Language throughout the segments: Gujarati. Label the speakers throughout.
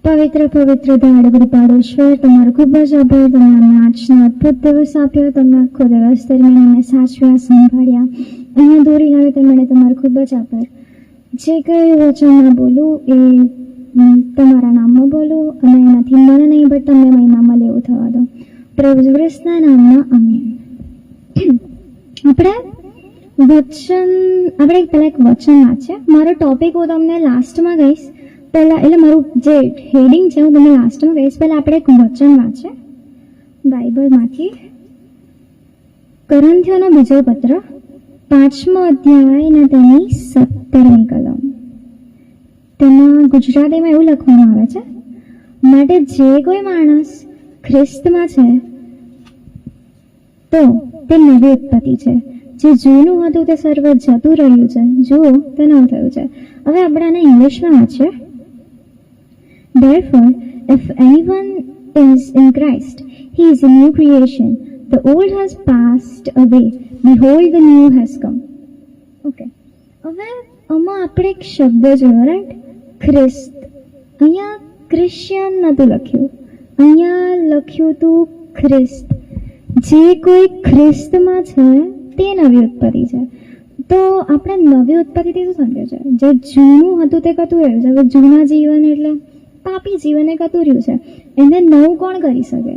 Speaker 1: પવિત્ર પવિત્ર દયાળુ કૃપાળુશ્વર, તમારો ખૂબ જ આભાર. તમે અમને આજનો અદ્ભુત દિવસ આપ્યો. તમે આખો દિવસ દરમિયાન અમને સાચવ્યા, સંભાળ્યા, અહીંયા દોરી લાવે તે માટે તમારો ખૂબ જ આભાર. જે કંઈ વચનમાં બોલું એ તમારા નામમાં બોલું અને એનાથી મને નહીં બટ તમને મહિનામાં લેવું થવા દો. પ્રભુ ખ્રિસ્તના નામમાં આમીન. આપણે પહેલાં એક વચન વાંચ્યા. મારો ટોપિક હું તમને લાસ્ટમાં કહીશ. પહેલાં એટલે મારું જે હેડિંગ છે હું તમને લાસ્ટમાં કહીશ. પહેલાં આપણે એક વચન વાંચીએ બાઇબલમાંથી. કોરિન્થીયોનો બીજો પત્ર 5મો અધ્યાય અને તેની 17મી કલમ. તેમાં ગુજરાતીમાં એવું લખવામાં આવે છે, માટે જે કોઈ માણસ ખ્રિસ્તમાં છે તો તે નવી ઉત્પત્તિ છે. જે જૂનું હતું તે સર્વ જતું રહ્યું છે, જુઓ તે નવું થયું છે. હવે આપણે આને ઇંગ્લિશમાં વાંચીએ. Therefore, if anyone is in Christ, he is a new creation. The old has passed away. Behold, the new has come. Okay. હવે આમાં આપણે એક શબ્દ જોયો, રાઈટ? ખ્રિસ્ત. અહીંયા ક્રિશ્ચિયન નહોતું લખ્યું, અહીંયા લખ્યું હતું ખ્રિસ્ત. જે કોઈ ખ્રિસ્તમાં છે તે નવી ઉત્પત્તિ છે. તો આપણે નવી ઉત્પત્તિથી શું સમજે છે? જે જૂનું હતું તે કતું રહ્યું છે. હવે જૂના જીવન એટલે પાપી જીવન એ કતું રહ્યું છે, એને નવું કોણ કરી શકે?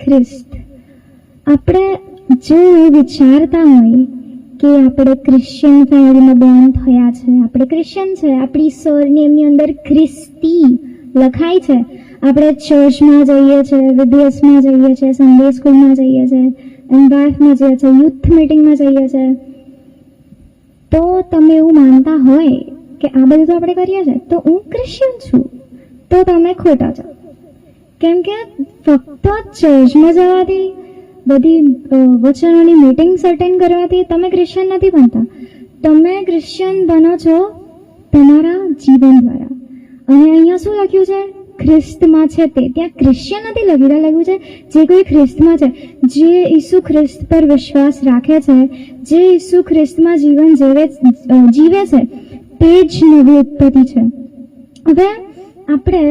Speaker 1: ખ્રિસ્ત. આપણે જો એ વિચારતા હોય કે આપણે ક્રિશ્ચિયન ફેમિલીમાં બોર્ન થયા છે, આપણે ક્રિશ્ચિયન છે, આપણી સરનેમની અંદર ખ્રિસ્તી લખાય છે, આપણે ચર્ચમાં જઈએ છીએ, વિદ્યાસમાં જઈએ છીએ, સન્ડે સ્કૂલમાં જઈએ છીએ, એનવાયફમાં જઈએ છીએ, યુથ મિટિંગમાં જઈએ છીએ, તો તમે એવું માનતા હોય કે આ બધું તો આપણે કરીએ છીએ તો હું ક્રિશ્ચિયન છું, તો તમે ખોટા છો. કેમ કે ફક્ત ચર્ચમાં જવાથી, બધી વચનોની મીટિંગ્સ અટેન્ડ કરવાથી તમે ક્રિશ્ચિયન નથી બનતા. તમે ક્રિશ્ચિયન બનો છો તમારા જીવન દ્વારા. અને અહીંયા શું લખ્યું છે? ખ્રિસ્તમાં છે તે. ત્યાં ક્રિશ્ચિયન નથી લખ્યું, લખ્યું છે જે કોઈ ખ્રિસ્તમાં છે, જે ઈસુ ખ્રિસ્ત પર વિશ્વાસ રાખે છે, જે ઈસુ ખ્રિસ્તમાં જીવન જીવે છે તે જ નવી ઉત્પત્તિ છે. હવે આપણે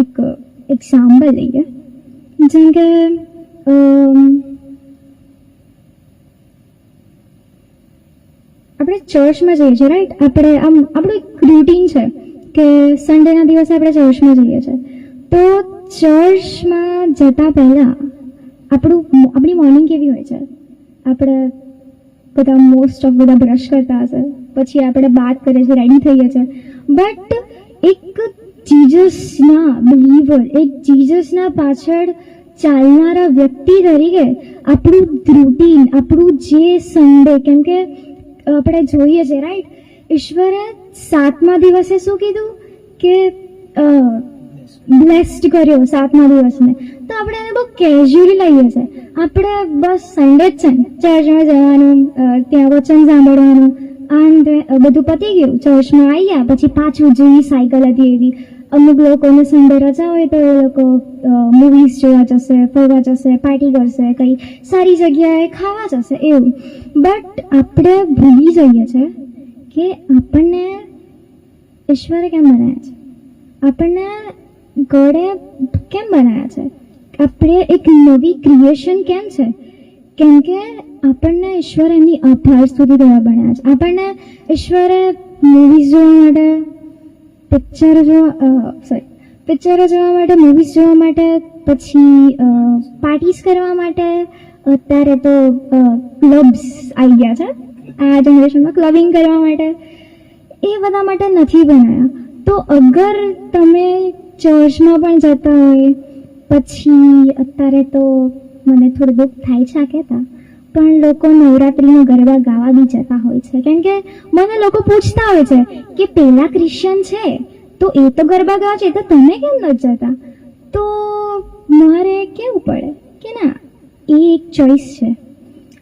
Speaker 1: એક એક્ઝામ્પલ લઈએ. જેમ કે આપણે ચર્ચમાં જઈએ છીએ, રાઈટ? આપણે આપણું એક રૂટીન છે કે સન્ડેના દિવસે આપણે ચર્ચમાં જઈએ છીએ. તો ચર્ચમાં જતા પહેલાં આપણી મોર્નિંગ કેવી હોય છે? આપણે બધા મોસ્ટ ઓફ બધા બ્રશ કરતા હશે, પછી આપણે બાત કરીએ છીએ, રેડી થઈએ છીએ. બટ એક જીસસના બિલીવર, એક જીસસના પાછળ ચાલનારા વ્યક્તિ તરીકે આપણું રૂટીન, આપણું જે સન્ડે, કેમ કે આપણે જોઈએ છે, રાઈટ? ઈશ્વરે 7મા દિવસે શું કીધું કે બ્લેસ્ડ કર્યો 7મા દિવસને. તો આપણે એને બહુ કેઝ્યુઅલી લઈએ છીએ. આપણે બસ સન્ડે જ છે, ચર્ચમાં જવાનું, ત્યાં વચન સાંભળવાનું, અને બધું પતી ગયું. ચર્ચમાં આવ્યા પછી પાછું જેવી સાયકલ હતી એવી. અમુક લોકોને સન્ડે રજા હોય તો એ લોકો મૂવીઝ જોવા જશે, ફરવા જશે, પાર્ટી કરશે, કંઈ સારી જગ્યાએ ખાવા જશે, એવું. બટ આપણે ભૂલી જઈએ છીએ કે આપણને ઈશ્વરે કેમ બનાવ્યા છે, આપણને ગોડે કેમ બનાવ્યા છે, આપણે એક નવી ક્રિએશન કેમ છે? કેમ કે આપણને ઈશ્વરે એમની આભાર સુધી દેવા બનાવ્યા છે. આપણને ઈશ્વરે મૂવીઝ જોવા માટે, પિક્ચરો જોવા માટે, મૂવીઝ જોવા માટે, પછી પાર્ટીઝ કરવા માટે, અત્યારે તો ક્લબ્સ આવી ગયા છે આ જનરેશનમાં, ક્લબિંગ કરવા માટે, એ બધા માટે નથી બનાવ્યા. તો અગર તમે ચર્ચમાં પણ જતા હોય, પછી અત્યારે તો મને થોડું દુઃખ થાય છે આ કહેતા, પણ લોકો નવરાત્રિનો ગરબા ગાવા બી જતા હોય છે. કેમ કે મને લોકો પૂછતા હોય છે કે પેલા ક્રિશ્ચિયન છે તો એ તો ગરબા ગાવા છે, તો તમે કેમ નથી જતા? તો મારે કેવું પડે કે ના, એ એક ચોઈસ છે.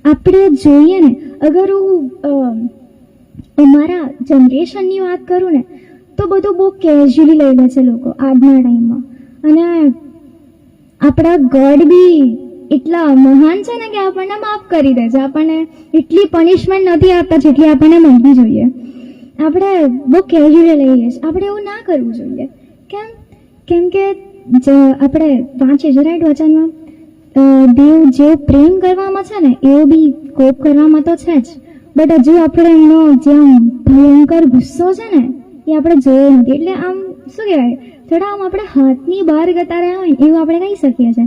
Speaker 1: આપણે જોઈએ ને, અગર હું અમારા જનરેશનની વાત કરું ને તો બધું બહુ કેઝ્યુઅલી લઈ લે છે લોકો આજના ટાઈમમાં. અને આપણા ગોડ બી એટલા મહાન છે ને કે આપણને માફ કરી દે છે. આપણને એટલી પનિશમેન્ટ નથી આપતા જેટલી આપણને મળવી જોઈએ. આપણે બહુ કેઝ્યુઅલી લઈએ છીએ. આપણે એવું ના કરવું જોઈએ. કેમ કે આપણે વાંચીએ છીએ રાઈટ વચનમાં, દેવ જેવો પ્રેમ કરવામાં છે ને એવો બી કોપ કરવામાં તો છે જ, બટ હજુ આપણે એમનો જે આમ ભયંકર ગુસ્સો છે ને એ આપણે જોયો નથી. એટલે આમ શું કહેવાય, થોડા આમ આપણે હાથની બહાર જતા રહ્યા હોય એવું આપણે કહી શકીએ છીએ.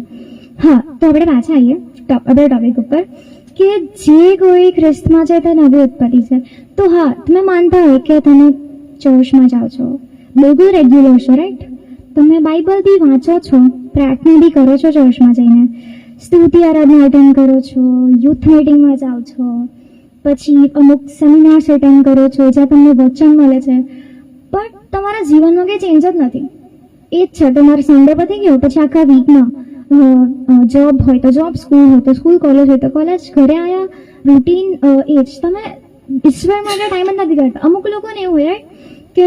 Speaker 1: હા, તો આપણે પાછા આવીએ આપણે ટોપિક ઉપર કે જે કોઈ ખ્રિસ્તમાં છે તે નવી ઉત્પત્તિ છે. તો હા, તમે માનતા હોય કે તમે ચર્ચમાં જાઓ છો, બિલકુલ રેગ્યુલર છો રાઈટ, તમે બાઇબલ બી વાંચો છો, પ્રાર્થના બી કરો છો ચર્ચમાં જઈને, સ્તુતિ આરાધના અટેન્ડ કરો છો, યુથ મીટિંગમાં જાઓ છો, પછી અમુક સેમિનાર્સ અટેન્ડ કરો છો જ્યાં તમને વચન મળે છે, પણ તમારા જીવનમાં કંઈ ચેન્જ જ નથી. એ જ છે, તમારો સન્ડે પતી ગયો પછી આખા વીકમાં જોબ હોય તો જોબ, સ્કૂલ હોય તો સ્કૂલ, કોલેજ હોય તો કોલેજ, ઘરે આવ્યા રૂટીન એ જ. તમે ઈશ્વર માટે ટાઈમ જ નથી કરતા. અમુક લોકોને એવું હોય કે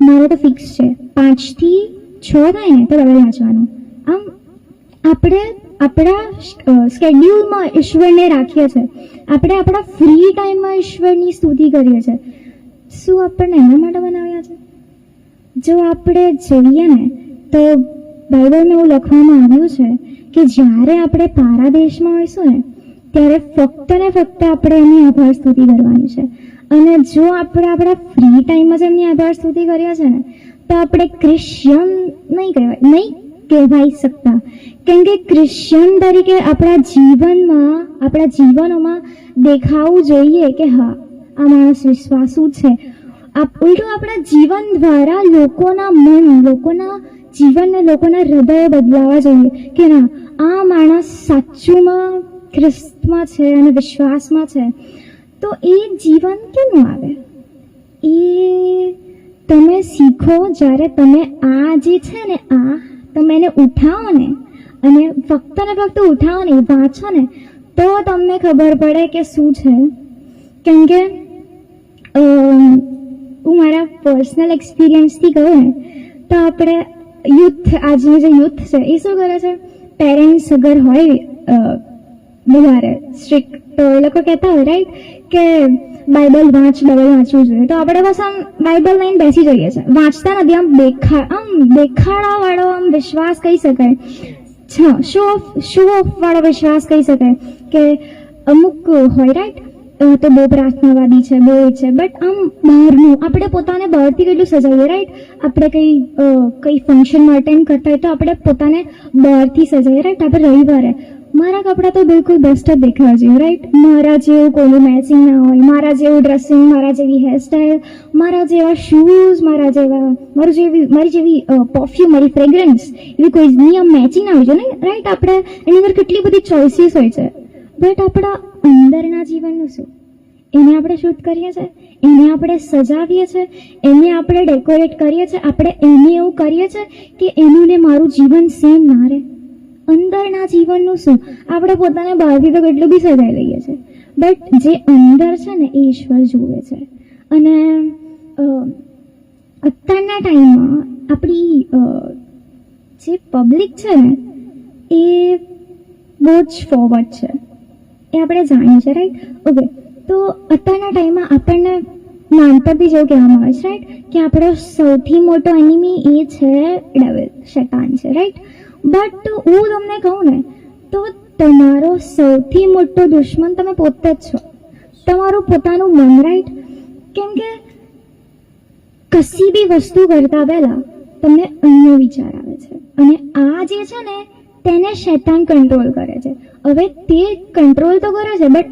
Speaker 1: મારે તો ફિક્સ છે 5 થી 6 થાય ને તો બાઇબલ વાંચવાનું. આમ આપણે આપણા સ્કેડ્યુલમાં ઈશ્વરને રાખીએ છીએ, આપણે આપણા ફ્રી ટાઈમમાં ઈશ્વરની સ્તુતિ કરીએ છીએ. શું આપણને એના માટે બનાવ્યા છે? જો આપણે જોઈએ ને તો બાઇબલમાં એવું લખવામાં આવ્યું છે કે જ્યારે આપણે પારાદેશમાં હોઈશું ને ત્યારે ફક્ત ને ફક્ત આપણે એની આભાર સ્તુતિ કરવાની છે. અને જો આપણે આપણા ફ્રી ટાઈમમાં જ એમની આભાર સ્તુતિ કરીએ છીએ ને તો આપણે ક્રિશ્ચિયન નહીં કહેવાઈ શકતા. કેમ કે ક્રિશ્ચિયન તરીકે આપણા જીવનોમાં દેખાવું જોઈએ કે હા આ માણસ વિશ્વાસુ છે. ઉલટું આપણા જીવન દ્વારા લોકોના મન, લોકોના જીવનને, લોકોના હૃદય બદલાવા જોઈએ કે ના આ માણસ સાચુંમાં ખ્રિસ્તમાં છે અને વિશ્વાસમાં છે. તો એ જીવન કેનું આવે? એ તમે શીખો જ્યારે તમે આ જે છે ને તમે એને ઉઠાવો ને, અને ફક્ત ને ફક્ત ઉઠાવો ને, વાંચો ને તો તમને ખબર પડે કે શું છે. કેમ કે હું મારા પર્સનલ એક્સપિરિયન્સથી કહું ને તો આપણે આજનું જે યુથ છે એ શું કરે છે, પેરેન્ટ્સ અગર હોય વધારે સ્ટ્રિક્ટ તો એ લોકો કહેતા હોય રાઈટ કે બાઇબલ વાંચવું જોઈએ, તો આપણે બસ આમ બાઇબલ લઈને બેસી જઈએ છીએ, વાંચતા નથી. આમ દેખાડાવાળો આમ વિશ્વાસ કહી શકાય, શો ઓફ વાળો વિશ્વાસ કહી શકાય કે અમુક હોય રાઈટ, તો બહુ પ્રાર્થનાવાદી છે, બહુ એ છે, બટ આમ બહારનું આપણે પોતાને બહારથી કેટલું સજાવીએ રાઈટ. આપણે કંઈ ફંક્શનમાં અટેન્ડ કરતા હોય તો આપણે પોતાને બહારથી સજાવીએ રાઈટ. આપણે રવિવારે મારા કપડાં તો બિલકુલ બેસ્ટ જ દેખાવા જોઈએ રાઈટ, મારા જેવું કોઈનું મેચિંગ ના હોય, મારા જેવું ડ્રેસિંગ, મારા જેવી હેરસ્ટાઈલ, મારા જેવા શૂઝ, મારી જેવી પરફ્યુમ, મારી ફ્રેગ્રન્સ એવી કોઈની આમ મેચિંગ ના હોય છે ને રાઈટ. આપણે એની અંદર કેટલી બધી ચોઇસીસ હોય છે, બટ આપણા અંદરના જીવનનું શું? એને આપણે શૂટ કરીએ છીએ, એને આપણે સજાવીએ છીએ, એને આપણે ડેકોરેટ કરીએ છીએ, આપણે એને એવું કરીએ છીએ કે એનું ને મારું જીવન સેમ ના રહે. અંદરના જીવનનું શું? આપણે પોતાને બહારથી તો કેટલું બી સજાવી લઈએ છીએ, બટ જે અંદર છે ને એ ઈશ્વર જુએ છે. અને અત્યારના ટાઈમમાં આપણી જે પબ્લિક છે ને એ બહુ જ ફોરવર્ડ છે, એ આપણે જાણીએ છીએ રાઈટ. ઓકે, તો અત્યારના ટાઈમમાં આપણને નાનપણથી જેવું કહેવામાં આવે છે રાઈટ કે આપણો સૌથી મોટો એનિમી એ છે ડેવિલ, શૈતાન છે રાઈટ. બટ હું તમને કહું ને તો તમારો સૌથી મોટો દુશ્મન તમે પોતે જ છો, તમારું પોતાનું મન રાઈટ. કેમ કે કશી બી વસ્તુ કરતા પહેલા તમને અન્ય વિચાર આવે છે, અને આ જે છે ને તેને શૈતાન કંટ્રોલ કરે છે. હવે તે કંટ્રોલ તો કરે છે, બટ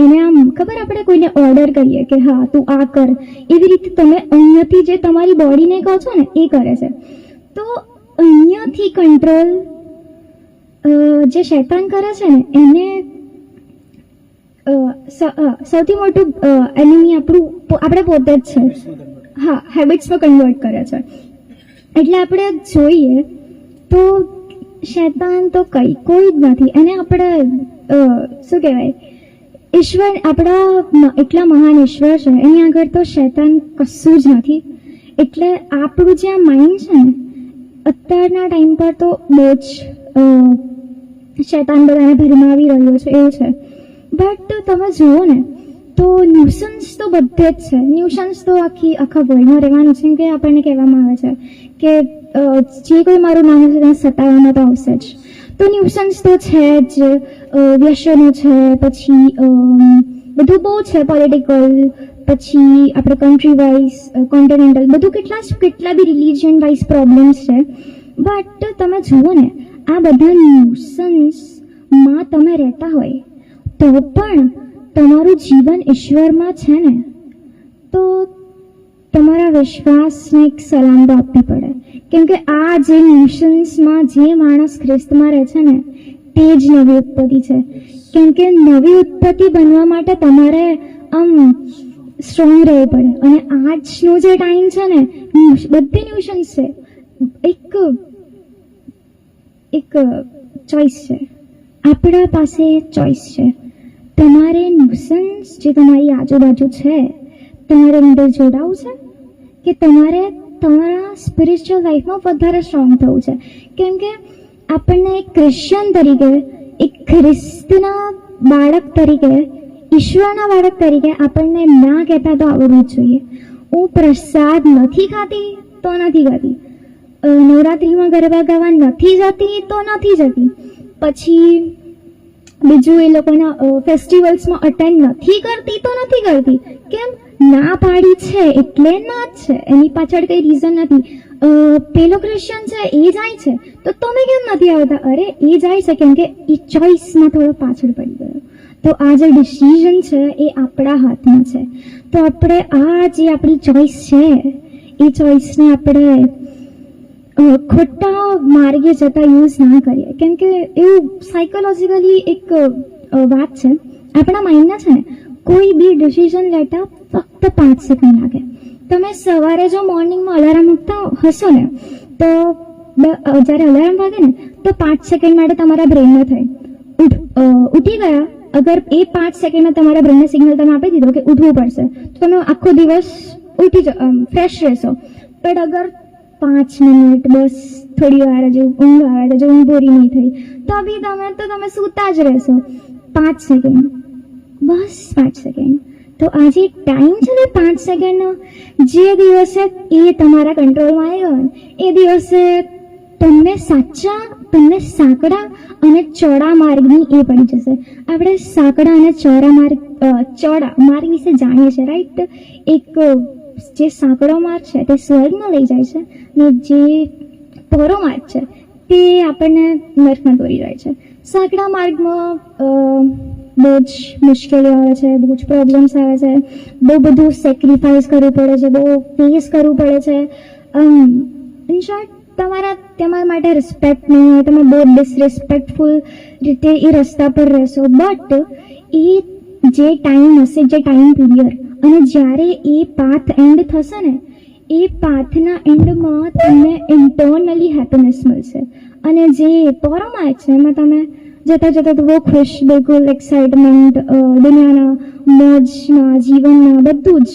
Speaker 1: એને આમ ખબર, આપણે કોઈને ઓર્ડર કરીએ કે હા તું આ કર, એવી રીતે તમે અહીંયાથી જે તમારી બોડીને કહો છો ને એ કરે છે. તો અહીંયાથી કંટ્રોલ જે શૈતાન કરે છે ને એને સૌથી મોટું એનિમી આપણે પોતે જ છે. હા, હેબિટ્સમાં કન્વર્ટ કરે છે. એટલે આપણે જોઈએ તો શૈતાન તો કોઈ જ નથી, એને આપણે શું કહેવાય, ઈશ્વર આપણા એટલા મહાન ઈશ્વર છે એની આગળ તો શૈતાન કશું જ નથી. એટલે આપણું જે આ માઇન્ડ છે ને અત્યારના ટાઈમ પર તો બહુ જ શૈતાન બધાને ભરમાવી રહ્યો છે એવું છે. બટ તમે જુઓ ને તો ન્યુસન્સ તો બધે જ છે. ન્યુસન્સ તો આખા વર્લ્ડમાં રહેવાનું છે, કે આપણને કહેવામાં આવે છે કે જે કોઈ મારું નામ હશે તેને સતાવવામાં તો આવશે જ. તો ન્યુસન્સ તો છે જ, વ્યસનો છે, પછી બધું બહુ છે, પોલિટિકલ, પછી આપણે કન્ટ્રી વાઇઝ, કોન્ટિનેન્ટલ, બધું કેટલા બી રિલિજન વાઇઝ પ્રોબ્લેમ્સ છે. બટ તમે જુઓ ને, આ બધા ન્યુસન્સમાં તમે રહેતા હોય તો પણ તમારું જીવન ઈશ્વરમાં છે ને, તો તમારા વિશ્વાસને એક સલામ તો આપવી પડે. કેમ કે આ જે ન્યુસન્સમાં જે માણસ ખ્રિસ્તમાં રહે છે ને, તે જ નવી ઉત્પત્તિ છે. કેમ કે નવી ઉત્પત્તિ બનવા માટે તમારે સ્ટ્રોંગ રહેવું પડે. અને આજનો જે ટાઈમ છે ને, બધી ન્યુસન્સ છે, એક ચોઈસ છે. આપણા પાસે ચોઈસ છે. તમારે ન્યુસન્સ જે તમારી આજુબાજુ છે તમારે અંદર જોડાવું છે કે તમારે તમારા સ્પિરિચ્યુઅલ લાઈફમાં વધારે સ્ટ્રોંગ થવું છે. કેમ કે આપણને એક ક્રિશ્ચિયન તરીકે, એક ખ્રિસ્તના બાળક તરીકે, ઈશ્વરના બાળક તરીકે આપણને ના કહેતા તો આવડવું જ જોઈએ. હું પ્રસાદ નથી ખાતી તો નથી ખાતી, નવરાત્રિમાં ગરબા ગાવા નથી જતી તો નથી જતી, પછી બીજું એ લોકોના ફેસ્ટિવલ્સમાં અટેન્ડ નથી કરતી તો નથી કરતી. કેમ? ના પાડી છે એટલે ના જ છે, એની પાછળ કઈ રીઝન નથી. પેલો ક્રિશ્ચિયન છે એ જાય છે તો તમે કેમ નથી આવતા? અરે એ જાય છે કેમ કે એ ચોઈસમાં થોડો પાછળ પડી ગયો. તો આ જે ડિસિઝન છે એ આપણા હાથમાં છે. તો આપણે આ જે આપણી ચોઈસ છે એ ચોઈસને આપણે ખોટા માર્ગે જતા યુઝ ના કરીએ. કેમ કે એવું સાયકોલોજીકલી એક વાત છે, આપણા માઇન્ડના છે ને, કોઈ બી ડિસિઝન લેતા ફક્ત 5 સેકન્ડ લાગે. તમે સવારે જો મોર્નિંગમાં અલાર્મ મૂકતા હશો ને, તો જ્યારે અલાર્મ વાગે ને તો 5 સેકન્ડ માટે તમારા બ્રેનમાં થાય ઉઠી ગયા. અગર એ 5 સેકન્ડમાં તમારા બ્રેનને સિગ્નલ તમે આપી દીધો કે ઉઠવું પડશે, તો તમે આખો દિવસ ફ્રેશ રહેશો. બટ અગર 5 મિનિટ બસ થોડી વાર હજુ ઊંઘ આવે તો જો ઊંઘ પૂરી નહીં થઈ તો બી તમે સૂતા જ રહેશો. 5 સેકન્ડ, બસ 5 સેકન્ડ. તો આ જે ટાઈમ છે ને 5 સેકન્ડનો, જે દિવસે એ તમારા કંટ્રોલમાં આવ્યો એ દિવસે તમને સાંકડા અને ચોડા માર્ગની એ પડી જશે. આપણે સાંકડા અને ચોડા માર્ગ વિશે જાણીએ છીએ, રાઈટ? એક જે સાંકડો માર્ગ છે તે સ્વર્ગમાં લઈ જાય છે, ને જે પહોળો માર્ગ છે તે આપણને નર્કમાં દોરી જાય છે. સાંકડા માર્ગમાં બહુ જ મુશ્કેલીઓ આવે છે, બહુ જ પ્રોબ્લેમ્સ આવે છે, બહુ બધું સેક્રિફાઈસ કરવું પડે છે, બહુ ફેસ કરવું પડે છે. ઇન શોર્ટ, તમારા માટે રિસ્પેક્ટ નહીં હોય, તમે બહુ ડિસરિસ્પેક્ટફુલ રીતે એ રસ્તા પર રહેશો. બટ એ જે ટાઈમ હશે, જે ટાઈમ પીરિયડ, અને જ્યારે એ પાથ એન્ડ થશે ને, એ પાથના એન્ડમાં તમને ઇન્ટરનલી હેપીનેસ મળશે. અને જે પૌરામાર્ગ છે એમાં તમે જતા તો બહુ ખુશ, બિલકુલ એક્સાઇટમેન્ટ, દુનિયાના મોજના, જીવનના બધું જ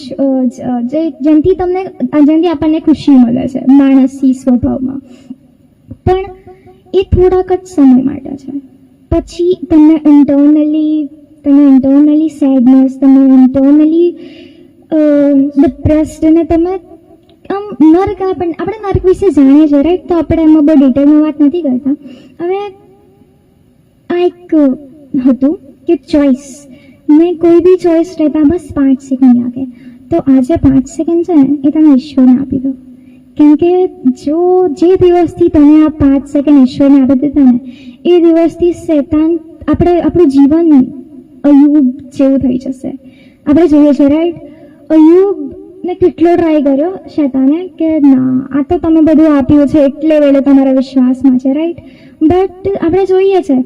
Speaker 1: જેનાથી આપણને ખુશી મળે છે માણસી સ્વભાવમાં. પણ એ થોડાક જ સમય માટે છે. પછી તમને ઇન્ટરનલી સેડનેસ, તમે ઇન્ટરનલી ડિપ્રેસ્ડ, અને તમે નર્ક, આપણે નર્ક વિશે જાણીએ છીએ, રાઈટ? તો આપણે એમાં બહુ ડિટેલમાં વાત નથી કરતા. હવે આ એક હતું કે ચોઈસ, મેં કોઈ બી ચોઈસ રહેતા બસ 5 સેકન્ડ લાગે. તો આ જે 5 સેકન્ડ છે ને એ તમે ઈશ્વરને આપી દો. કેમ કે જે દિવસથી તમે આ 5 સેકન્ડ ઈશ્વરને આપી દીધા ને, એ દિવસથી શેતાન આપણું જીવન અયુબ જેવું થઈ જશે. આપણે જોઈએ છીએ, રાઈટ? અયુબને કેટલો ટ્રાય કર્યો શેતાને કે ના, આ તો તમે બધું આપ્યું છે એટલે વેળે તમારા વિશ્વાસમાં છે, રાઈટ? બટ આપણે જોઈએ છે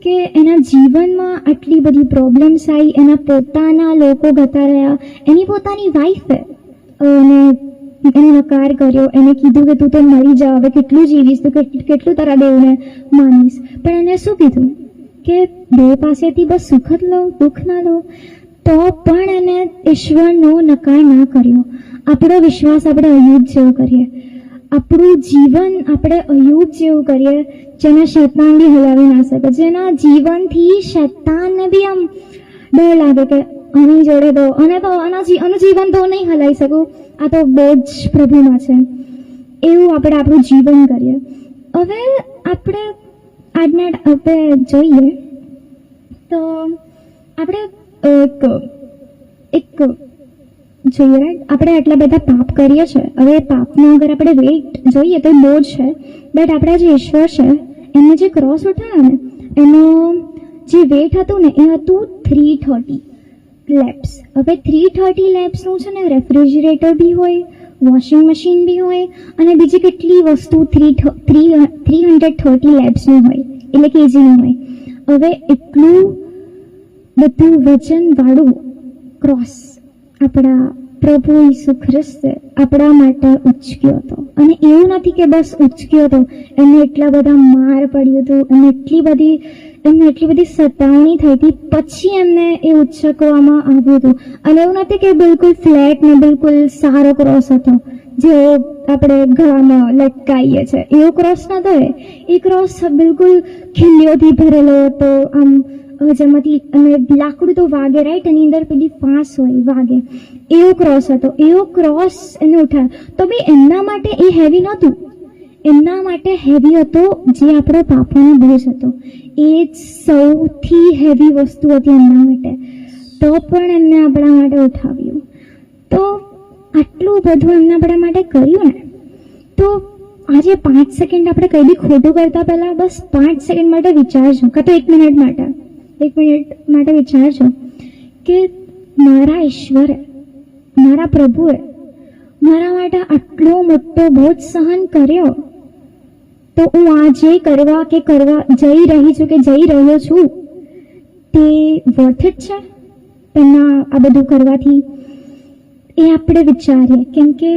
Speaker 1: કે એના જીવનમાં આટલી બધી પ્રોબ્લેમ્સ આવી, એના પોતાના લોકો જતા રહ્યા, એની પોતાની વાઈફે એને નકાર કર્યો, એને કીધું કે તું તો મરી જા, હવે કેટલું જીવીશ, તું કેટલું તારા દેવને માનીશ. પણ એને શું કીધું કે દેવ પાસેથી બસ સુખ જ લો, દુઃખ ના લો. તો પણ એને ઈશ્વરનો નકાર ના કર્યો. આપણો વિશ્વાસ આપણે અયુબ જેવો કરીએ, આપણું જીવન આપણે અયુબ જેવું કરીએ, જેને શૈતાન બી હલાવી ના શકે, જેના જીવનથી શૈતાનને બી આમ ડર લાગે કે આની જોડે આનું જીવન તો નહીં હલાવી શકું, આ તો બહુ જ પ્રભુમાં છે. એવું આપણે આપણું જીવન કરીએ. હવે આપણે આજના આપણે જોઈએ તો આપણે એક જોઈએ રાઈટ, આપણે આટલા બધા પાપ કરીએ છીએ. હવે પાપનો અગર આપણે વેઇટ જોઈએ તો બહુ જ છે, બટ આપણા જે ઈશ્વર છે એમને જે ક્રોસ ઉઠાવ્યો ને એનો જે વેઇટ હતું ને એ હતું 330 લેબ્સ. હવે 330 લેબ્સનું છે ને રેફ્રિજરેટર બી હોય, વોશિંગ મશીન બી હોય અને બીજી કેટલી વસ્તુ 330 લેબ્સની હોય એટલે કેજીની હોય. હવે એટલું બધું વજનવાળું ક્રોસ આપણા પ્રભુ ઈસુ ખ્રિસ્તે આપણા માટે ઉચક્યો હતો. અને એવું નથી કે બસ ઉચક્યો હતો, એમને એટલા બધા માર પડ્યું હતું, એમને એટલી બધી સતાવણી થઈ હતી, પછી એમને એ ઉચકવામાં આવ્યું હતું. અને એવું નથી કે બિલકુલ ફ્લેટ ને બિલકુલ સારો ક્રોસ હતો જેવો આપણે ગળામાં લટકાઈએ છે, એવો ક્રોસ નતો. એ ક્રોસ બિલકુલ ખીલીઓથી ભરેલો હતો, આમ જેમાંથી અને લાકડું તો વાગે રાઈટ, એની અંદર પેલી ફાંસ હોય વાગે, એવો ક્રોસ હતો. એવો ક્રોસ એને ઉઠાવ્યો તો બી એમના માટે એ હેવી નહોતું, એમના માટે હેવી હતો જે આપણો પાપોનો બોજ હતો. એ જ સૌથી હેવી વસ્તુ હતી એમના માટે, તો પણ એમને આપણા માટે ઉઠાવ્યું. તો આટલું બધું એમને આપણા માટે કર્યું ને, તો આજે 5 સેકન્ડ આપણે કંઈ બી ખોટું કરતા પહેલાં બસ 5 સેકન્ડ માટે વિચારજો, કાં તો 1 મિનિટ માટે વિચારજો કે મારા ઈશ્વરે, મારા પ્રભુએ મારા માટે આટલો મોટો બોજ સહન કર્યો, તો હું આ જે કરવા જઈ રહી છું કે જઈ રહ્યો છું તે વર્થ ઇટ છે એમના આ બધું કરવાથી? એ આપણે વિચારીએ, કેમ કે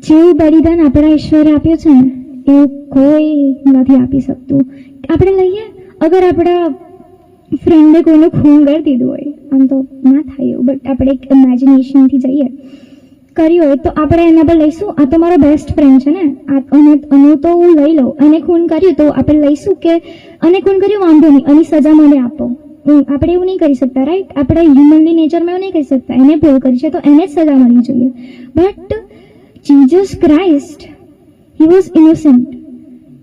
Speaker 1: જેવું બલિદાન આપણા ઈશ્વરે આપ્યું છે ને એવું કોઈ નથી આપી શકતું. આપણે લઈએ, અગર આપણા ફ્રેન્ડે કોઈનું ખૂન કરી દીધું હોય, આમ તો ના થાય એવું, બટ આપણે એક ઇમેજિનેશનથી જઈએ, કર્યું હોય તો આપણે એના પર લઈશું, આ તો મારો બેસ્ટ ફ્રેન્ડ છે ને, આનું તો હું લઈ લઉં. અને ખૂન કર્યું તો આપણે લઈશું કે અને ખૂન કર્યું વાંધો નહીં, આની સજા મને આપો. આપણે એવું નહીં કરી શકતા રાઈટ, આપણે હ્યુમનલી નેચરમાં એવું નહીં કરી શકતા. એને ભૂલ કરી છે તો એને જ સજા મળવી જોઈએ. But Jesus Christ, he was innocent,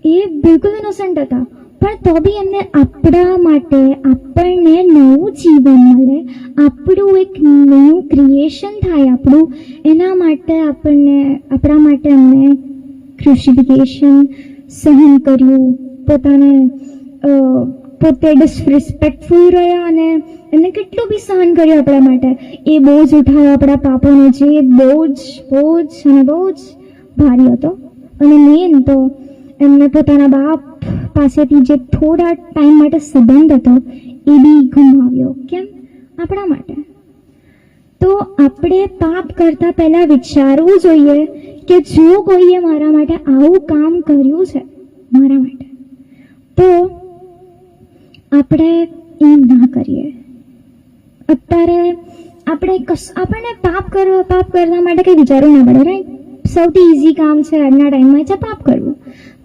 Speaker 1: એ બિલકુલ ઇનોસન્ટ હતા, પણ તો બી એમને આપણા માટે, આપણને નવું જીવન મળે, આપણું એક નવું ક્રિએશન થાય આપણું, એના માટે આપણા માટે એમને ક્રુસિફિકેશન સહન કર્યું, પોતે ડિસરિસ્પેક્ટફુલ રહ્યા અને એમને કેટલું બી સહન કર્યું આપણા માટે. એ બોજ ઉઠાવ્યો આપણા પાપોનો, જે બોજ ભારી હતો. અને મેન તો એમને પોતાના બાપ પાસેથી જે થોડા ટાઈમ માટે સંબંધ હતો એ બી ગુમાવ્યો. કેમ? આપણા માટે. તો આપણે પાપ કરતા પહેલા વિચારવું જોઈએ કે જો કોઈએ મારા માટે આવું કામ કર્યું છે મારા માટે, તો આપણે એમ ના કરીએ. અત્યારે આપણને પાપ કરવા માટે કંઈ વિચારવું ના પડે રાઈટ. સૌથી ઇઝી કામ છે આજના ટાઈમમાં છે પાપ કરવું.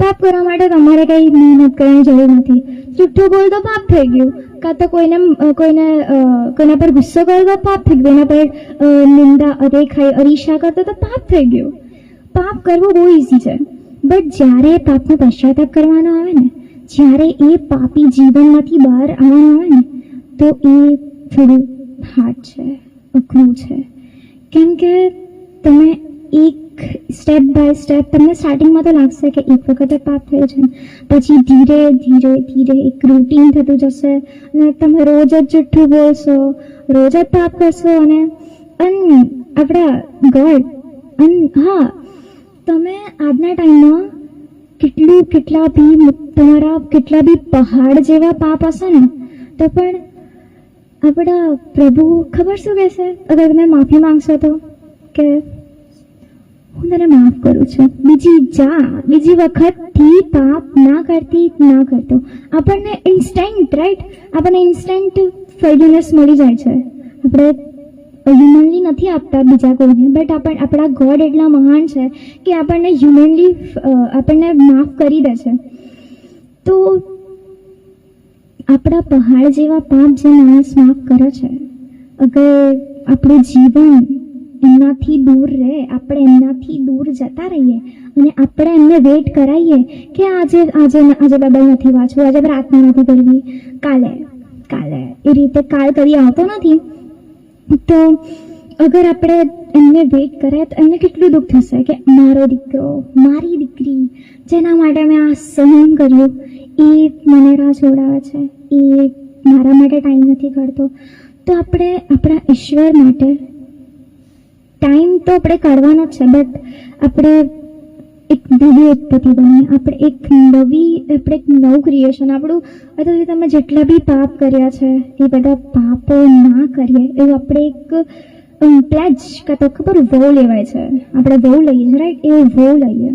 Speaker 1: પાપ કરવા માટે તમારે કંઈ મહેનત કરવાની જરૂર નથી. જુઠ્ઠું બોલ તો પાપ થઈ ગયું, કાં તો કોઈના પર ગુસ્સો કરો તો પાપ થઈ ગયું, એના પર નિંદા અરીસા કરતો તો પાપ થઈ ગયું. પાપ કરવું બહુ ઇઝી છે, બટ જ્યારે પાપનો પશ્ચાતાપ કરવાનો આવે ને, જ્યારે એ પાપી જીવનમાંથી બહાર આવવાનું આવે ને, તો એ થોડું હાર્ડ છે, અઘરું છે. કેમ કે તમે એક સ્ટેપ બાય સ્ટેપ, તમને સ્ટાર્ટિંગમાં તો લાગશે કે એક વખત પાપ થયો છે, પછી ધીરે ધીરે એક રૂટીન થતું જશે અને તમે રોજ જ જુઠ્ઠું બોલશો, રોજ જ પાપ કરશો. અને આપણા ગોડ, હા, તમે આજના ટાઈમમાં તમારા કેટલા બી પહાડ જેવા પાપ હશે ને, તો પણ આપણા પ્રભુ ખબર શું કહેશે અગર તમે માફી માંગશો તો, કે હું તને માફ કરું છું, બીજી વખતથી પાપ ના કરતો. આપણને ઇન્સ્ટન્ટ રાઈટ, આપણને ઇન્સ્ટન્ટ ફોરગિવનેસ મળી જાય છે. આપણે હ્યુમનલી નથી આપતા બીજા કોઈને, બટ આપણા ગોડ એટલા મહાન છે કે આપણને હ્યુમનલી આપણને માફ કરી દે છે. તો આપણા પહાડ જેવા પાપ જે માણસ માફ કરે છે, અગર આપણું જીવન એમનાથી દૂર રહે, આપણે એમનાથી દૂર જતા રહીએ અને આપણે એમને વેઇટ કરાવીએ કે આજે બાઇબલ નથી વાંચવું, આજે પ્રાર્થના નથી કરવી, કાલે એ રીતે કાલ કદી આવતો નથી. તો અગર આપણે એમને વેઇટ કરીએ તો એમને કેટલું દુઃખ થશે કે મારો દીકરો, મારી દીકરી, જેના માટે મેં આ સહન કર્યું, એ મને રાહ જોડાવે છે, એ મારા માટે ટાઈમ નથી કાઢતો. તો આપણે આપણા ઈશ્વર માટે ટાઈમ તો આપણે કાઢવાનો જ છે, બટ આપણે એક નવી ઉત્પત્તિ બની, આપણે એક નવું ક્રિએશન, આપણું અથવા તમે જેટલા બી પાપ કર્યા છે એ બધા પાપો ના કરીએ એવું આપણે એક પ્લેજ કાં તો ખબર વહુ લેવાય છે, આપણે વહુ લઈએ છીએ રાઈટ, એ વહુ લઈએ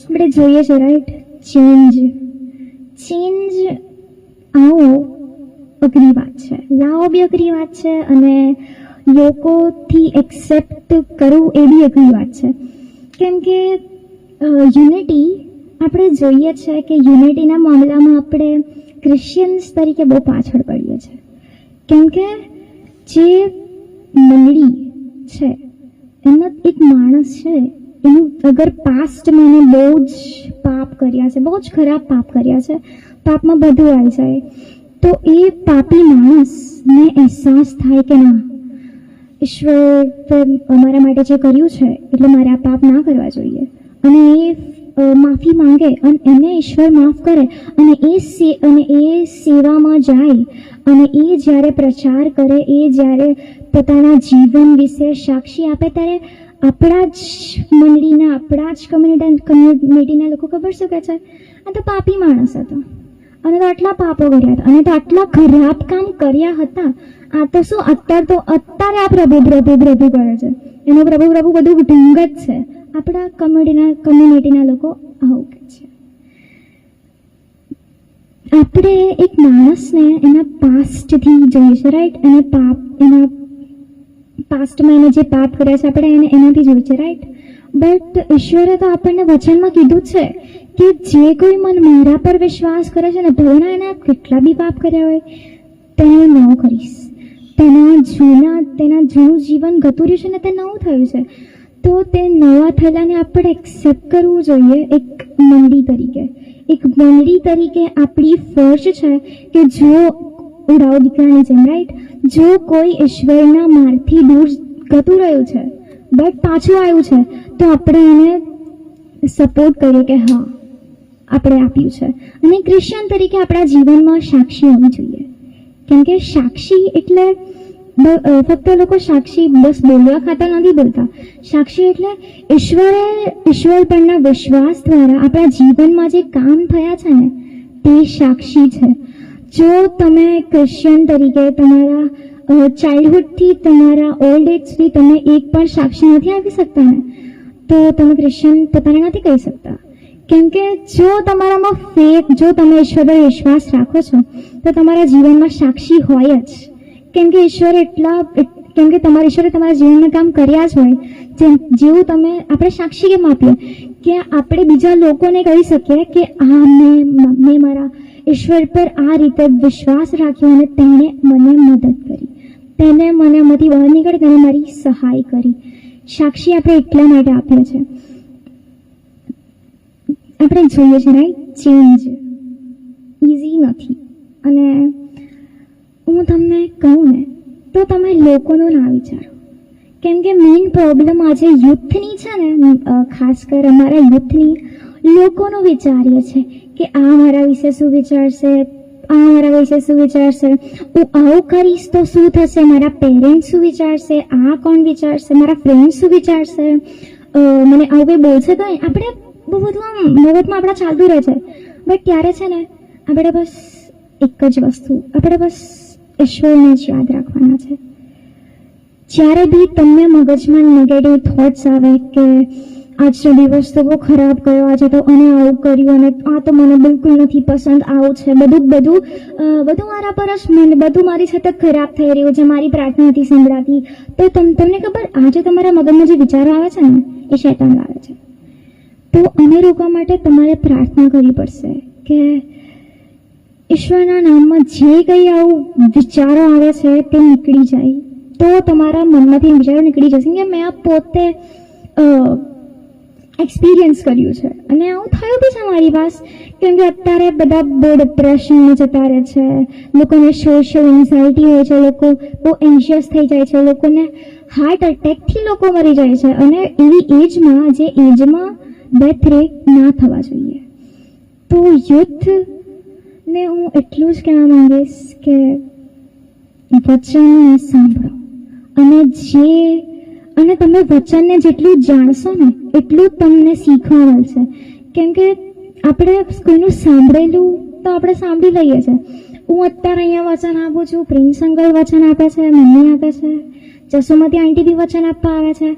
Speaker 1: આપણે જોઈએ છે રાઈટ. ચેન્જ આવો અઘરી વાત છે, લાવો બી અઘરી વાત છે, અને લોકોથી એક્સેપ્ટ કરવું એ બી અઘરી વાત છે. કેમ કે યુનિટી આપણે જોઈએ છે કે યુનિટીના મામલામાં આપણે ક્રિશ્ચિયન્સ તરીકે બહુ પાછળ પડીએ છીએ. કેમ કે જે મંડળી છે એમાં એક માણસ છે, એનું અગર પાસ્ટમાં એને બહુ જ પાપ કર્યા છે, બહુ જ ખરાબ પાપ કર્યા છે, પાપમાં બધું આવી જાય, તો એ પાપી માણસને અહેસાસ થાય કે ના, ઈશ્વર અમારા માટે જે કર્યું છે એટલે મારે આ પાપ ના કરવા જોઈએ, અને એ માફી માંગે અને એને ઈશ્વર માફ કરે, અને એ સેવામાં જાય, અને એ જ્યારે પ્રચાર કરે, એ જ્યારે પોતાના જીવન વિશે સાક્ષી આપે, ત્યારે આપણા જ મંડળીના, આપણા જ કમ્યુનિટીના લોકો ખબર શું કહે છે, આ તો પાપી માણસ હતો, અને તો આટલા પાપો કર્યા હતા, અને તો આટલા ખરાબ કામ કર્યા હતા, આ તો શું અત્યારે આ પ્રભુ કરે છે, એનો પ્રભુ બધું ઢંગ જ છે. આપણા કમ્યુનિટીના લોકો આવું કહે છે. આપણે એક માણસને એના પાસ્ટથી જોઈએ છે રાઈટ, અને એના પાસ્ટમાં એને જે પાપ કર્યા છે આપણે એને એનાથી જોઈએ છે રાઈટ. બટ ઈશ્વરે તો આપણને વચનમાં કીધું છે કે જે કોઈ મારા પર વિશ્વાસ કરે છે ને, ભલે એના કેટલા બી પાપ કર્યા હોય, તેને હું નવો કરીશ, તેના જૂનું જીવન ગતું રહ્યું છે ને તે નવું થયું છે, તો તે નવા થયેલાને આપણે એક્સેપ્ટ કરવું જોઈએ. એક મંડળી તરીકે આપણી ફરજ છે કે જો ઉડાવ દીકરાની જેમ રાઈટ, જો કોઈ ઈશ્વરના માર્ગથી દૂર ગતું રહ્યું છે બટ પાછું આવ્યું છે, તો આપણે એને સપોર્ટ કરીએ કે હા આપણે આપ્યું છે. અને ક્રિશ્ચિયન તરીકે આપણા જીવનમાં સાક્ષી હોવી જોઈએ. કેમ કે સાક્ષી એટલે ફક્ત લોકો સાક્ષી બસ બોલવા ખાતર નથી બોલતા. સાક્ષી એટલે ઈશ્વર પરના વિશ્વાસ દ્વારા આપણા જીવનમાં જે કામ થયા છે ને તે સાક્ષી છે. જો તમે ક્રિશ્ચિયન તરીકે તમારા ચાઇલ્ડહુડથી તમારા ઓલ્ડ એજ સુધી તમે એક પણ સાક્ષી નથી આપી શકતા ને, તો તમે ક્રિશ્ચિયન પોતાને નથી કહી શકતા. કેમ કે જો તમારામાં જો તમે ઈશ્વર પર વિશ્વાસ રાખો છો તો તમારા જીવનમાં સાક્ષી હોય જ. કેમ કે ઈશ્વરે તમારા જીવનમાં કામ કર્યા જ હોય. જેવું આપણે સાક્ષી કેમ આપીએ કે આપણે બીજા લોકોને કહી શકીએ કે મેં મારા ઈશ્વર પર આ રીતે વિશ્વાસ રાખ્યો અને તેણે મને મદદ કરી, તેને મને આમાંથી બહાર નીકળી, તેને મારી સહાય કરી. સાક્ષી આપણે એટલા માટે આપીએ છીએ. આપણે જોઈએ છે રાઈટ, ચેન્જ ઇઝી નથી. અને હું તમને કહું ને તો તમે લોકોનું ના વિચારો. કેમ કે મેઇન પ્રોબ્લેમ આજે યુથની છે ને, ખાસ કરી અમારા યુથની, લોકોનું વિચારીએ છે કે આ મારા વિશે શું વિચારશે, હું આવું કરીશ તો શું થશે, મારા પેરેન્ટ્સ શું વિચારશે, આ કોણ વિચારશે, મારા ફ્રેન્ડ શું વિચારશે, મને આવું કંઈ બોલશે તો આપણે બહુ બધું મગજમાં આપણા ચાલતું રહે છે. બટ ત્યારે છે ને આપણે બસ એક જ વસ્તુ, આપણે બસ ઈશ્વરને જ યાદ રાખવાના છે. જ્યારે બી તમને મગજમાં નેગેટિવ થોટ્સ આવે કે આજનો દિવસ તો બહુ ખરાબ ગયો, આજે તો અને આવું કર્યું, અને આ તો મને બિલકુલ નથી પસંદ, આવું છે, બધું મારા પર જ, બધું મારી સાથે ખરાબ થઈ રહ્યું છે, મારી પ્રાર્થના નથી સંભળાતી, તો તમને ખબર આજે તમારા મગજમાં જે વિચારો આવે છે ને એ શૈતાન લાવે છે. તો એને રોકવા માટે તમારે પ્રાર્થના કરવી પડશે કે ઈશ્વરના નામમાં જે કંઈ આવું વિચારો આવે છે તે નીકળી જાય. તો તમારા મનમાંથી વિચારો નીકળી જશે કે મેં આ પોતે એક્સપિરિયન્સ કર્યું છે અને આવું થયું બી છે મારી પાસે. કેમ કે અત્યારે બધા બહુ ડિપ્રેશનમાં જતા રહે છે, લોકોને સોશિયલ એન્ઝાઇટી હોય છે, લોકો બહુ એન્શિયસ થઈ જાય છે, લોકોને હાર્ટ એટેકથી લોકો મરી જાય છે. અને એવી એજમાં જે એજમાં ડેથ રેટ ના થવા જોઈએ. તો યુથને હું એટલું જ કહેવા માંગીશ કે વચનને સાંભળો અને તમે વચનને જેટલું જાણશો ને એટલું તમને શીખવા મળશે. કેમ કે આપણે કોઈનું સાંભળેલું તો આપણે સાંભળી લઈએ છીએ. હું અત્યારે અહીંયા વચન આપું છું, પ્રિન્સ અંકલ વચન આપે છે, મમ્મી આપે છે, જસુમતી આંટી બી વચન આપવા આવે છે.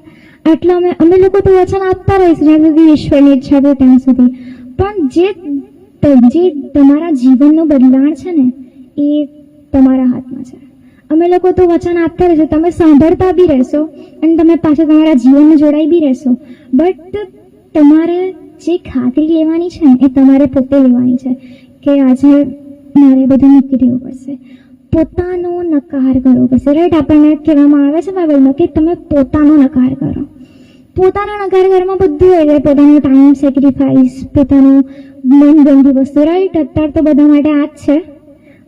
Speaker 1: આટલા અમે લોકો તો વચન આપતા રહીશું જ્યાં સુધી ઈશ્વરની ઈચ્છા થાય ત્યાં સુધી. પણ જે તમારા જીવનનું બદલાણ છે ને એ તમારા હાથમાં છે. અમે લોકો તો વચન આપતા રહેશો, તમે સાંભળતા બી રહેશો અને તમે પાછા તમારા જીવનમાં જોડાઈ બી રહેશો. બટ તમારે જે ખાતરી લેવાની છે ને એ તમારે પોતે લેવાની છે કે આજે મારે બધું મૂકી દેવું પડશે, પોતાનો નકાર કરવો પડશે. રાઈટ, આપણને કહેવામાં આવે છે બાઇબલમાં કે તમે પોતાનો નકાર કરો. પોતાના નકાર કરવામાં બધું હોય છે, પોતાનો ટાઈમ સેક્રિફાઈસ, પોતાનું મનગમતી વસ્તુ. રાઈટ, અત્યારે તો બધા માટે આ જ છે,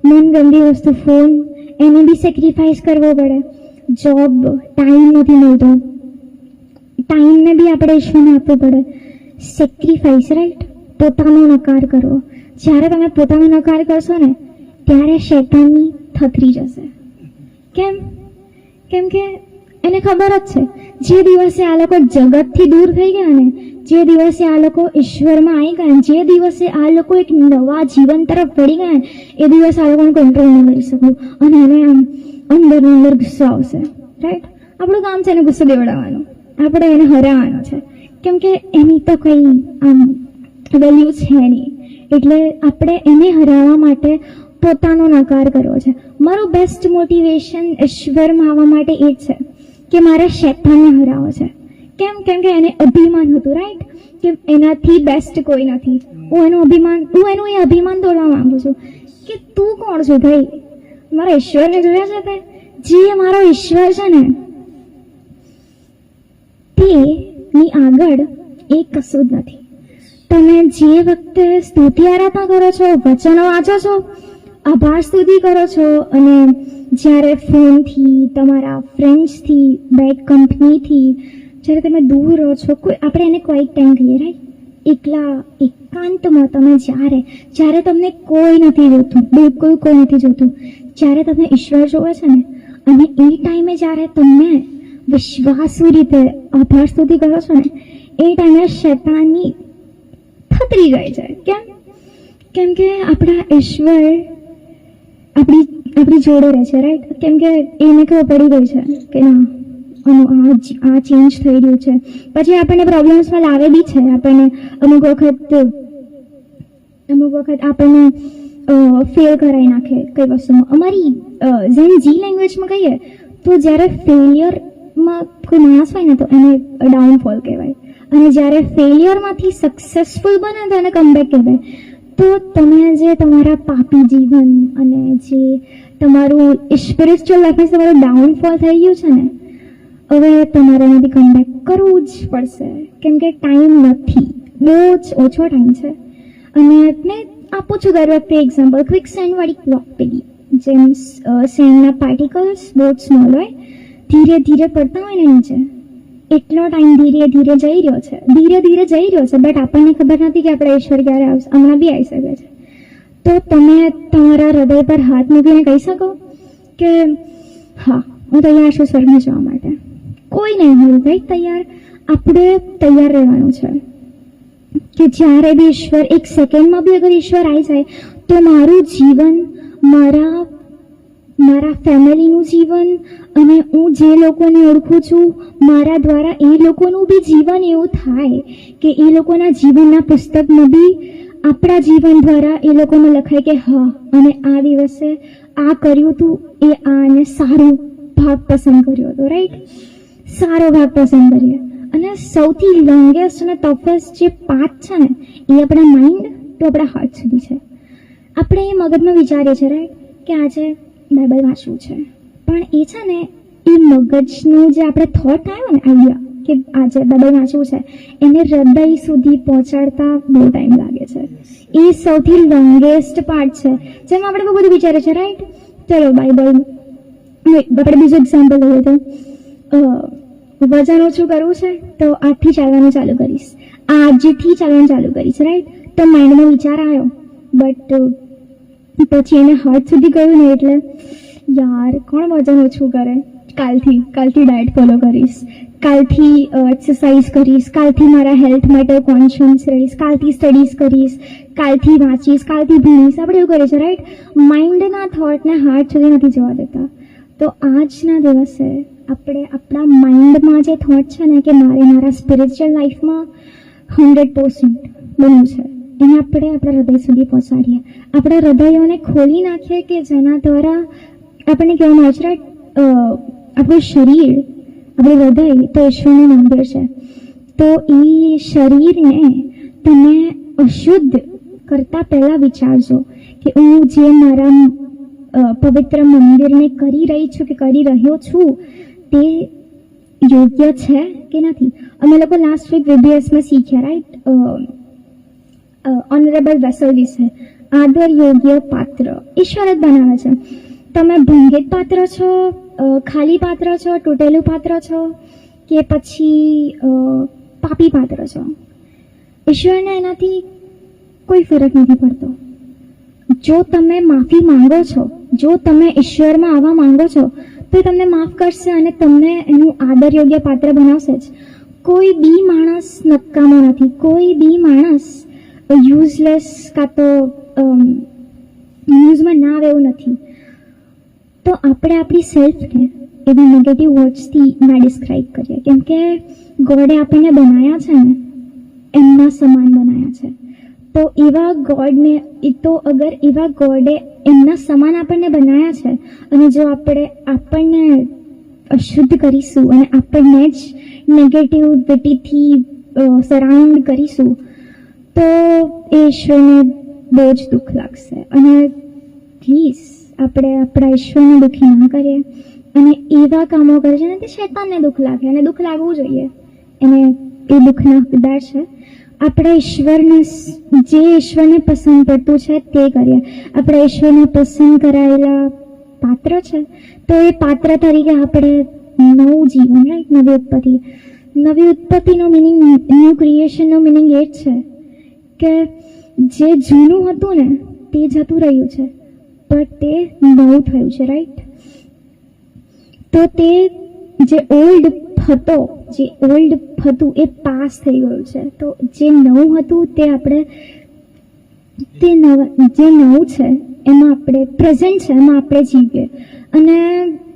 Speaker 1: મનગમતી વસ્તુ ફોન, એને બી સેક્રિફાઈસ કરવો પડે. જોબ, ટાઈમ નથી મળતો, ટાઈમને બી આપણે ઈશ્વરને આપવું પડે. સેક્રિફાઈસ, રાઈટ, પોતાનો નકાર કરવો. જ્યારે તમે પોતાનો નકાર કરશો ને ત્યારે શૈતાનની થથરી જશે. કેમ કે એને ખબર જ છે જે દિવસે આ લોકો જગતથી દૂર થઈ ગયા ને, જે દિવસે આ લોકો ઈશ્વરમાં આવી ગયા, જે દિવસે આ લોકો એક નવા જીવન તરફ વળી ગયા, એ દિવસે આ લોકોને કંટ્રોલ ન કરી શકું અને એને આમ અંદર ગુસ્સો આવશે. રાઈટ, આપણું કામ છે એને ગુસ્સો દેવડાવવાનું, આપણે એને હરાવવાનો છે. કેમ કે એની તો કંઈ આમ વેલ્યુ છે નહીં. એટલે આપણે એને હરાવવા માટે પોતાનો નકાર કરવો છે. મારું બેસ્ટ મોટિવેશન ઈશ્વરમાં આવવા માટે એ જ છે કે મારે શૈતાનને હરાવવો છે. કેમ કે એને અભિમાન હતું. રાઈટ, કે એનાથી બેસ્ટ કોઈ નથી. હું એનું એ અભિમાન તોડવા માંગુ છું કે તું કોણ છું ભાઈ? મારા ઈશ્વરને જોયા છે તે જે મારો ઈશ્વર છે ને તેની આગળ એ કશું જ નથી. તમે જે વખતે સ્તુતિ આરાધના કરો છો, વચનો વાંચો છો, આભાર સ્તુતિ કરો છો અને જ્યારે ફોનથી, તમારા ફ્રેન્ડ્સથી, બેડ કંપનીથી જ્યારે તમે દૂર રહો છો, આપણે એને ક્વાઇટ ટાઈમ કહીએ, રાઈટ, એકલા એકાંતમાં તમે જ્યારે તમને કોઈ નથી જોતું, બિલકુલ કોઈ નથી જોતું, જ્યારે તમે ઈશ્વર જોવે છે ને અને એ ટાઈમે જ્યારે તમે વિશ્વાસુ રીતે આભાર સ્તુતિ કરો છો ને એ ટાઈમે શૈતાનની થતરી જાય છે. કેમ કે આપણા ઈશ્વર આપણી જોડે રહે છે. રાઈટ, કેમ કે એને ખબર પડી ગઈ છે કે ના આ ચેન્જ થઈ રહ્યું છે. પછી આપણને પ્રોબ્લેમ્સમાં લાવે બી છે. આપણને અમુક વખત આપણને ફેલ કરાવી નાખે કઈ વસ્તુમાં. અમારી જેમ જી લેંગ્વેજમાં કહીએ તો જ્યારે ફેલિયરમાં કોઈ માણસ હોય ને તો એને ડાઉનફોલ કહેવાય અને જ્યારે ફેલિયરમાંથી સક્સેસફુલ બને તો એને કમબેક કહેવાય. તો તમે જે તમારા પાપી જીવન અને જે તમારું સ્પિરિચ્યુઅલ લાઈફમાં તમારું ડાઉનફોલ થઈ ગયું છે ને, હવે તમારે એનાથી કમબેક કરવું જ પડશે. કેમ કે ટાઈમ નથી, બહુ જ ઓછો ટાઈમ છે. અને મેં આપું છું દર વખતે એક્ઝામ્પલ, ક્વિક સેન્ડવાળી ક્લોક પેલી જેમ સેન્ડના પાર્ટિકલ્સ બહુ જ સ્મોલ હોય, ધીરે ધીરે પડતા હોય ને નીચે, એટલો ટાઈમ ધીરે ધીરે જઈ રહ્યો છે, બટ આપણને ખબર નથી કે આપણે ઈશ્વર ક્યારે આવશે, હમણાં બી આવી શકે છે. તો તમે તમારા હૃદય પર હાથ મૂકીને કહી શકો કે હા, હું તૈયાર છું સ્વર્ગમાં જવા માટે. કોઈ નહીં હોય ભાઈ તૈયાર, આપણે તૈયાર રહેવાનું છે કે જ્યારે બી ઈશ્વર, એક સેકન્ડમાં બી અગર ઈશ્વર આવી જાય તો મારું જીવન, મારા ફેમિલીનું જીવન અને હું જે લોકોને ઓળખું છું મારા દ્વારા એ લોકોનું બી જીવન એવું થાય કે એ લોકોના જીવનના પુસ્તકમાં બી આપણા જીવન દ્વારા એ લોકોને લખાય કે હા, અને આ દિવસે આ કર્યું હતું, એ આને સારો ભાગ પસંદ કર્યો હતો. રાઈટ, સારો ભાગ પસંદ કરીએ. અને સૌથી લોંગેસ્ટ અને ટફેસ્ટ જે પાથ છે ને એ આપણા માઇન્ડ તો આપણા હાર્ટ સુધી છે. આપણે એ મગજમાં વિચારીએ છીએ રાઈટ કે આજે બાઇબલ વાંચવું છે, પણ એ છે ને એ મગજનું જે આપણે થોટ આવ્યો ને આઈડિયા કે આજે બાઇબલ વાંચવું છે, એને હૃદય સુધી પહોંચાડતા બહુ ટાઈમ લાગે છે. એ સૌથી લોંગેસ્ટ પાર્ટ છે, જેમાં આપણે બહુ બધું વિચારે છે, રાઈટ? ચલો બાઇબલ આપણે બીજું એક્ઝામ્પલ લઈએ તો વજન ઓછું કરવું છે તો આજથી ચાલવાનું ચાલુ કરીશ, આજથી ચાલવાનું ચાલુ કરીશ, રાઈટ? તો માઇન્ડમાં વિચાર આવ્યો, બટ પછી એને હાર્ટ સુધી ગયું ને એટલે યાર કોણ વજન ઓછું કરે, કાલથી ડાયટ ફોલો કરીશ, કાલથી એક્સરસાઇઝ કરીશ, કાલથી મારા હેલ્થ માટે કોન્શિયસ રહીશ, કાલથી સ્ટડીઝ કરીશ, કાલથી વાંચીશ, કાલથી ભણીશ. આપણે એવું કરીએ છીએ, રાઈટ? માઇન્ડના થોટને હાર્ટ સુધી નથી જવા દેતા. તો આજના દિવસે આપણે આપણા માઇન્ડમાં જે થોટ છે ને કે મારે મારા સ્પિરિચ્યુઅલ લાઈફમાં 100% બનવું છે, એને આપણે આપણા હૃદય સુધી પહોંચાડીએ, આપણા હૃદયોને ખોલી નાખીએ કે જેના દ્વારા આપણને કહેવામાં આવે છે, રાઈટ? આપણું શરીર, આપણું હૃદય તો ઈશ્વરનું મંદિર છે. તો એ શરીરને તમે અશુદ્ધ કરતા પહેલા વિચારજો કે હું જે મારા પવિત્ર મંદિરને કરી રહી છું કે કરી રહ્યો છું તે યોગ્ય છે કે નથી. અમે લોકો લાસ્ટ વીક VBSમાં શીખ્યા, રાઈટ? ઓનરેબલ વેસલ વિશે, આદર યોગ્ય પાત્ર ઈશ્વર જ બનાવે છે. તમે ભંગિત પાત્ર છો, ખાલી પાત્ર છો, તૂટેલું પાત્ર છો કે પછી પાપી પાત્ર છો, ઈશ્વરને એનાથી કોઈ ફરક નથી પડતો. જો તમે માફી માંગો છો, જો તમે ઈશ્વરમાં આવવા માંગો છો તો તમને માફ કરશે અને તમને એનું આદર યોગ્ય પાત્ર બનાવશે જ. કોઈ બી માણસ નકામો નથી, કોઈ બી માણસ યુઝલેસ કાં તો ન્યૂઝમાં ના આવે એવું નથી. તો આપણે આપણી સેલ્ફને એવી નેગેટિવ વર્ડ્સથી ના ડિસ્ક્રાઇબ કરીએ, કેમ કે ગોડે આપણને બનાવ્યા છે ને એમના સમાન બનાવ્યા છે. તો એવા ગોડને અગર એવા ગોડે એમના સમાન આપણને બનાવ્યા છે અને જો આપણને અશુદ્ધ કરીશું અને આપણને જ નેગેટિવિટીથી સરાઉન્ડ કરીશું તો એ ઈશ્વરને બહુ જ દુઃખ લાગશે. અને પ્લીઝ આપણે આપણા ઈશ્વરને દુઃખી ના કરીએ અને એવા કામો કરે છે ને તે શૈતાનને દુઃખ લાગે, અને દુઃખ લાગવું જોઈએ, એને એ દુઃખના હકદાર છે. આપણે જે ઈશ્વરને પસંદ પડતું છે તે કરીએ. આપણે ઈશ્વરને પસંદ કરાયેલા પાત્ર છે તો એ પાત્ર તરીકે આપણે નવું જીવન, રાઈટ? નવી ઉત્પત્તિનો મિનિંગ, ન્યૂ ક્રિએશનનો મિનિંગ એ જ છે કે જે જૂનું હતું ને તે જતું રહ્યું છે પણ તે નવું થયું છે, રાઈટ? તો તે જે ઓલ્ડ હતું એ પાસ થઈ ગયું છે. તો જે નવું હતું તે આપણે જે નવું છે એમાં આપણે પ્રેઝન્ટ છે એમાં આપણે જીવીએ. અને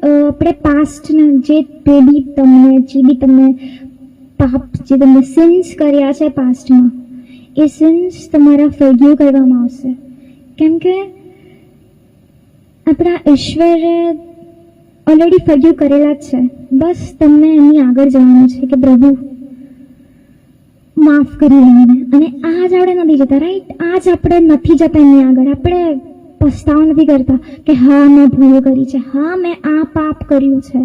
Speaker 1: આપણે પાસ્ટને જે બી તમને પાપ, જે તમે સિન્સ કર્યા છે પાસ્ટમાં, એ સિન્સ તમારા ફોરગીવ કરવામાં આવશે, કેમ કે આપણા ઈશ્વરે ઓલરેડી ફોરગીવ કરેલા જ છે. બસ તમને એની આગળ જવાનું છે કે પ્રભુ માફ કરી લઈને. અને આજ આપણે નથી જતા, રાઈટ? આજ આપણે નથી જતા એની આગળ. આપણે પસ્તાવો નથી કરતા કે હા મેં ભૂલ કરી છે, હા મેં આ પાપ કર્યું છે.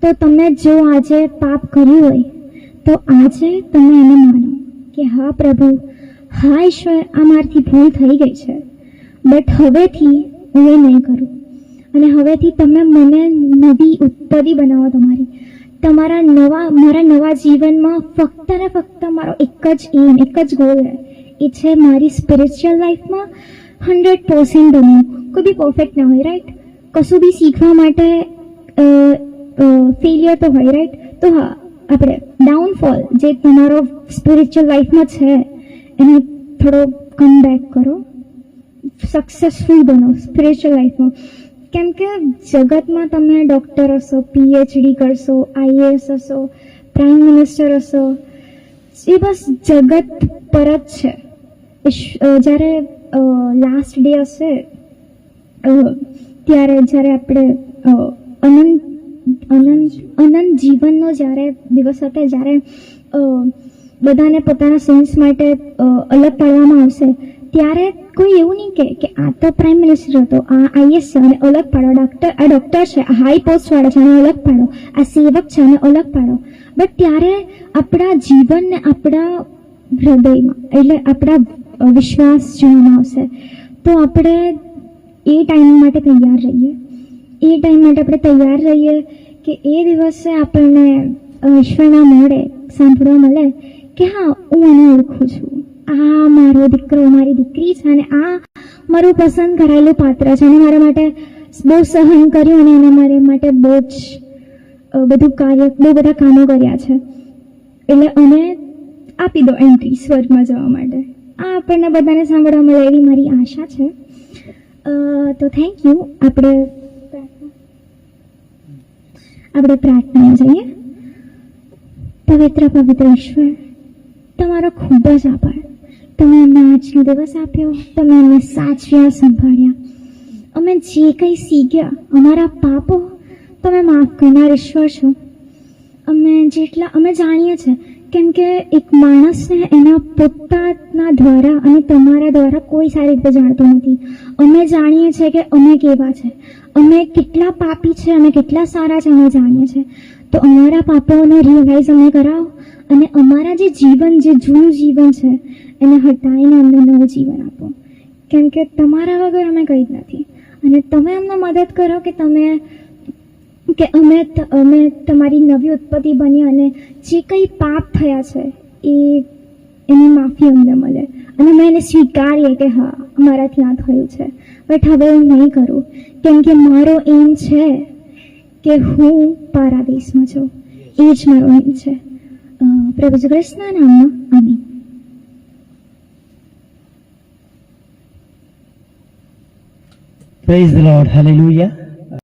Speaker 1: તો તમે જો આજે પાપ કર્યું હોય તો આજે તમે એને માનો કે હા પ્રભુ, હા ઈશ્વર, આ મારાથી ભૂલ થઈ ગઈ છે, બટ હવેથી હું એ નહીં કરું. અને હવેથી તમે મને નવી ઉત્પત્તિ બનાવો. મારા નવા જીવનમાં ફક્ત ને ફક્ત મારો એક જ ગોલ એ છે મારી સ્પિરિચ્યુઅલ લાઈફમાં 100% બનવું. કોઈ બી પરફેક્ટ ના હોય, રાઈટ? કશું બી શીખવા માટે ફેલિયર તો હોય, રાઈટ? તો હા, આપણે ડાઉનફોલ જે તમારો સ્પિરિચ્યુઅલ લાઈફમાં છે એને થોડો કમ બેક કરો, સક્સેસફુલ બનો સ્પિરિચ્યુઅલ લાઈફમાં. કેમ કે જગતમાં તમે ડૉક્ટર હશો, PhD કરશો, IAS હશો, પ્રાઇમ મિનિસ્ટર હશો, એ બસ જગત પર જ છે. જ્યારે લાસ્ટ ડે હશે જ્યારે આપણે અનંત જીવનનો જ્યારે દિવસ હશે, જ્યારે બધાને પોતાના સિન્સ માટે અલગ પાડવામાં આવશે, ત્યારે કોઈ એવું નહીં કે આ તો પ્રાઇમ મિનિસ્ટર હતો, આ આઈએસ છે અને અલગ પાડો, આ ડૉક્ટર છે, આ હાઈ પોસ્ટવાળા છે અને અલગ પાડો, આ સેવક છે અને અલગ પાડો. બટ ત્યારે આપણા જીવનને આપણા હૃદયમાં એટલે આપણા વિશ્વાસ જોવામાં આવશે. તો આપણે એ ટાઈમ માટે તૈયાર રહીએ, એ ટાઈમ માટે આપણે તૈયાર રહીએ કે એ દિવસે આપણને ઈશ્વરના મોઢે સાંભળવા મળે કે હા, હું એને ઓળખું છું, આ મારો દીકરો, મારી દીકરી છે અને આ મારું પસંદ કરાયેલું પાત્ર છે અને મારા માટે બહુ સહન કર્યું અને એને મારા માટે બહુ જ બહુ બધા કામો કર્યા છે. એટલે અમે આપી દો એન્ટ્રી સ્વર્ગમાં જવા માટે. આ આપણને બધાને સાંભળવા મળે એવી મારી આશા છે. તો થેન્ક યુ. આપણે પ્રાર્થનામાં જઈએ. પવિત્ર ઈશ્વર, તમારો ખૂબ જ આભાર. તમે અમને આજનો દિવસ આપ્યો, તમે અમને સાચવ્યા, સંભાળ્યા. અમે જે કંઈ શીખ્યા, અમારા પાપો તમે માફ કરનાર ઈશ્વર છો. અમે જાણીએ છીએ, કેમ કે એક માણસને એના પોતાના દ્વારા અને તમારા દ્વારા કોઈ સારી રીતે જાણતું નથી. અમે જાણીએ છીએ કે અમે કેવા છે, અમે કેટલા પાપી છે, અમે કેટલા સારા છે, અમે જાણીએ છીએ. તો અમારા પાપોને રિયલાઇઝ અમને કરાવો અને અમારા જે જૂનું જીવન છે એને હટાવીને અમને નવું જીવન આપો. કેમ કે તમારા વગર અમે કંઈ જ નથી અને તમે અમને મદદ કરો કે અમે તમારી નવી ઉત્પત્તિ બની અને જે કંઈ પાપ થયા છે એની માફી અમને મળે અને અમે એને સ્વીકારીએ કે હા, અમારાથી આ થયું છે, બટ હવે હું નહીં કરું. કેમ કે મારો એમ છે કે હું પારાદેશમાં છું. એ જ મારો એમ છે. પ્રભુ ઈસુ ખ્રિસ્તના નામમાં આમીન.
Speaker 2: Praise the Lord. Hallelujah.